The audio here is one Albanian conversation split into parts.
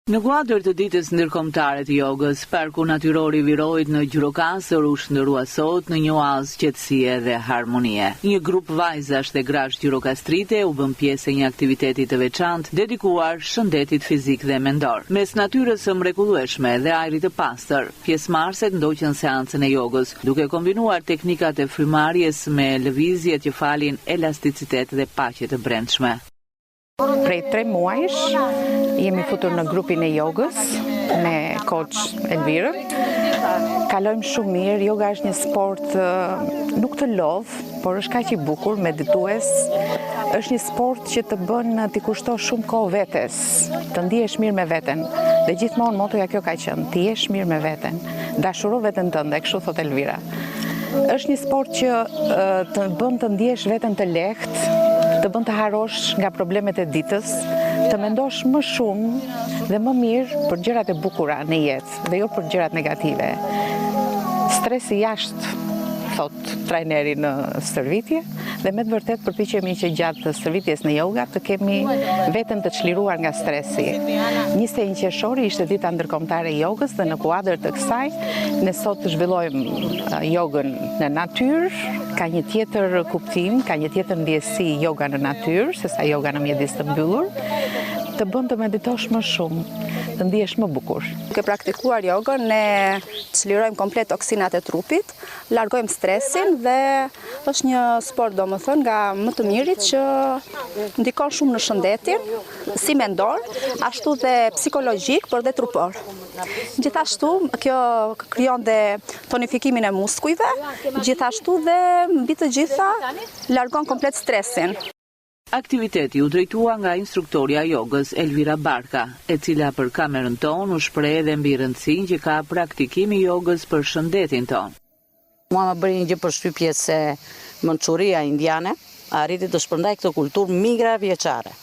Në kuadër të ditës ndërkombëtare të jogës, Parku Natyror i Virojit në Gjirokastër u shndërua sot në një oazë qetësie dhe harmonie. Një grup vajzash dhe grash gjirokastrite u bën pjesë e një aktiviteti të veçantë dedikuar shëndetit fizik dhe mendor. Mes natyrës së mrekullueshme dhe ajrit të pastër, pjesëmarrëset ndoqën seancën e jogës, duke kombinuar teknikat e frymarrjes me lëvizje që falin elasticitet dhe paqe të brendshme. Prej 3 muajsh jemi futur në grupin e jogës me coach Elvirën. Kalojmë shumë mirë, joga është një sport nuk të lodh, por është kaq i bukur, meditues. Është një sport që të bën t'i kushtosh shumë kohë vetes, të ndihesh mirë me veten. Dhe gjithmonë motoja kjo ka qenë, ti jesh mirë me veten, dashuro veten tënde, kështu thot Elvira. Është një sport që të bën të ndihesh veten të lehtë, të bën të harosh nga problemet e ditës, të mendosh më shumë dhe më mirë për gjërat e bukura në jetë dhe jo për gjërat negative. Stresi jashtë, thot trajneri në stërvitje, dhe me të vërtet përpiqemi që gjatë stërvitjes në yoga të kemi veten të çliruar nga stresi. 21 qershori ishte dita ndërkombëtare e jogës dhe në kuadër të kësaj ne sot zhvillojmë jogën në natyrë. Ka një tjetër kuptim, ka një tjetër ndjesi yoga në natyrë, sesa yoga në mjedis të mbyllur, të bën të meditosh më shumë, të ndihesh më bukur. Duke praktikuar jogën, ne çlirojmë komplet toksinat e trupit, largojmë stresin dhe është një sport domethënë nga më të mirit që ndikon shumë në shëndetin, si mendor, ashtu dhe psikologjik, por dhe trupor. Gjithashtu, kjo krijon dhe tonifikimin e muskujve, gjithashtu dhe mbi të gjitha largon komplet stresin. Aktiviteti u drejtua nga instruktorja jogës Elvira Barka, e cila për kamerën tonë u shpreh edhe mbi rëndësinë që ka praktikimi jogës për shëndetin tonë. Mua më bëri një gjë përshtypje se Mençuria indiane arriti të shpërndaj këtë kulturë mijëra vjeçare.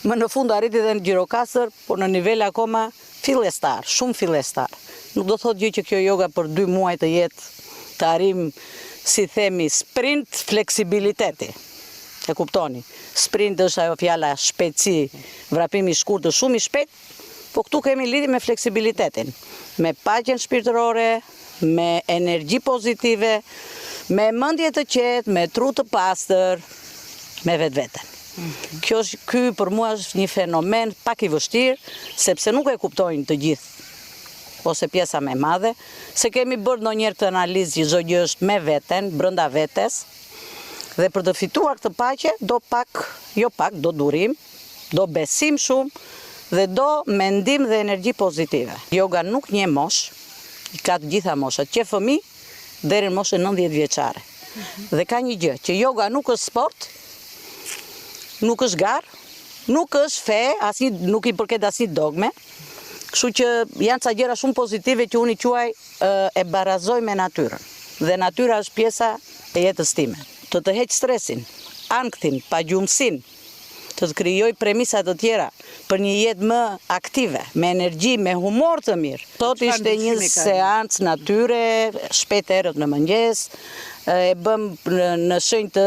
Më në fund arriti edhe në Gjirokastër, por në nivel akoma fillestar, shumë fillestar. Nuk do thotë gjë që kjo yoga për 2 muaj të jetë të arrim, si themi, sprint fleksibiliteti. E kuptoni, sprint është ajo fjala shpejtësi, vrapimi i shkurtër shumë i shpejt, po këtu kemi lidhje me fleksibilitetin, me paqen shpirtërore, me energji pozitive, me mendje të qetë, me tru të pastër, me vetveten. Ky për mua është një fenomen pak i vështirë, sepse nuk e kuptojnë të gjithë, ose pjesa më e madhe, se kemi bërë ndonjëherë këtë analizë që çdo gjë është me veten, brenda vetes. Dhe për të fituar këtë paqe, do durim, do besim shumë dhe do mendim dhe energji pozitive. Yoga nuk njeh moshë, i ka të gjitha moshat, që fëmijë deri në moshën 90 vjeçare. Dhe ka një gjë, që yoga nuk është sport, nuk është garë, nuk është fe, nuk i përket asnjë dogme. Kështu që janë ca gjëra shumë pozitive që unë i quaj e barazoj me natyrën. Dhe natyra është pjesa e jetës time. Të heq stresin, ankthin, pagjumësin, të krijoj premisa të tjera për një jetë më aktive, me energji, me humor të mirë. Sot ishte një seancë natyre, shpejt erët në mëngjes, e bëm në shenjë të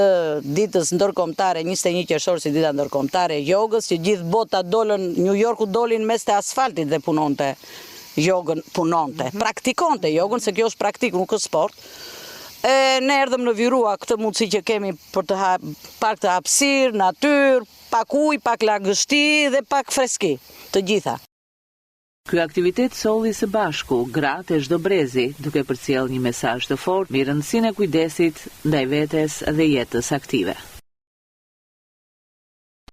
ditës ndërkombëtare, 21 qershor si dita ndërkombëtare e jogës, që gjithë bota dolën, New Yorku dolin mes të asfaltit dhe punonte jogën, praktikonte jogën, se kjo është praktik, nuk është sport. Ne erdhëm në virua këtë mundësi që kemi për të pak të hapësirë, natyrë, pak ujë, pak lagështi dhe pak freski, të gjitha. Ky aktivitet solli së bashku gratë e çdo brezi, duke përcjellë një mesazh të fortë mbi rëndësinë e kujdesit ndaj vetes dhe jetës aktive.